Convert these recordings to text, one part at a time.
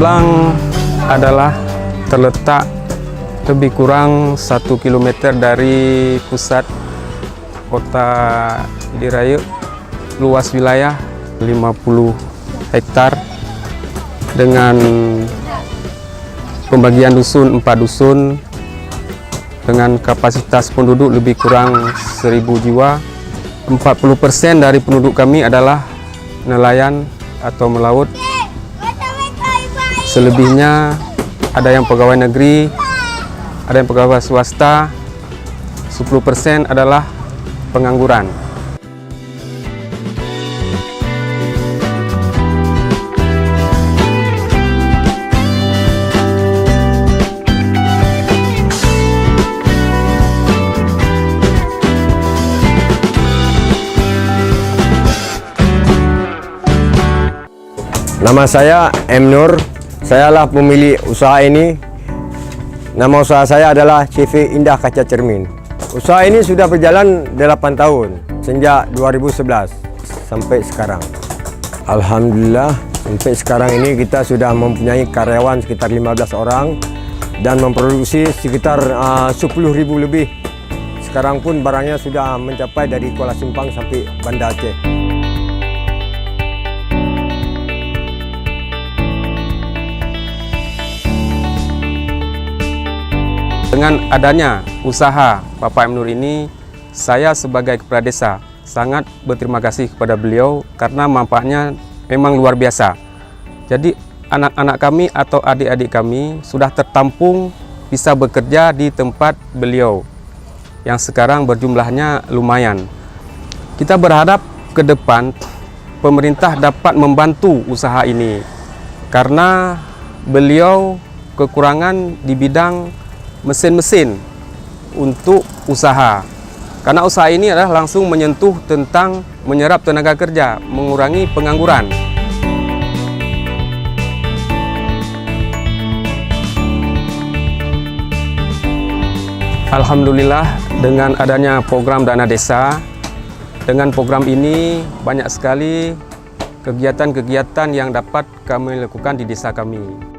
Sublang adalah terletak lebih kurang 1 km dari pusat kota Idiraya, luas wilayah 50 hektar dengan pembagian dusun 4 dusun dengan kapasitas penduduk lebih kurang 1000 jiwa. 40% dari penduduk kami adalah nelayan atau melaut. Selebihnya ada yang pegawai negeri, ada yang pegawai swasta, 10% adalah pengangguran. Nama saya M. Nur, sayalah pemilik usaha ini. Nama usaha saya adalah CV Indah Kaca Cermin. Usaha ini sudah berjalan 8 tahun, sejak 2011 sampai sekarang. Alhamdulillah, sampai sekarang ini kita sudah mempunyai karyawan sekitar 15 orang dan memproduksi sekitar 10.000 lebih. Sekarang pun barangnya sudah mencapai dari Kuala Simpang sampai Banda Aceh. Dengan adanya usaha Bapak M. Nur ini, saya sebagai kepala desa sangat berterima kasih kepada beliau karena manfaatnya memang luar biasa. Jadi anak-anak kami atau adik-adik kami sudah tertampung bisa bekerja di tempat beliau yang sekarang berjumlahnya lumayan. Kita berharap ke depan pemerintah dapat membantu usaha ini karena beliau kekurangan di bidang mesin-mesin untuk usaha. Karena usaha ini adalah langsung menyentuh tentang menyerap tenaga kerja, mengurangi pengangguran. Alhamdulillah, dengan adanya program Dana Desa, dengan program ini banyak sekali kegiatan-kegiatan yang dapat kami lakukan di desa kami.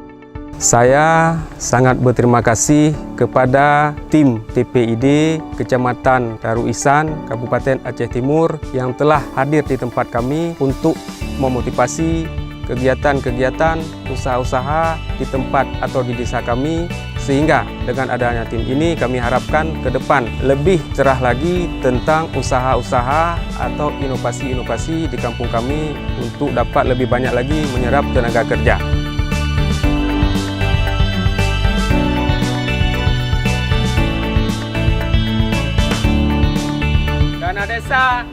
Saya sangat berterima kasih kepada tim TPID Kecamatan Daru Ihsan, Kabupaten Aceh Timur yang telah hadir di tempat kami untuk memotivasi kegiatan-kegiatan usaha-usaha di tempat atau di desa kami, sehingga dengan adanya tim ini kami harapkan ke depan lebih cerah lagi tentang usaha-usaha atau inovasi-inovasi di kampung kami untuk dapat lebih banyak lagi menyerap tenaga kerja. Dana Desa,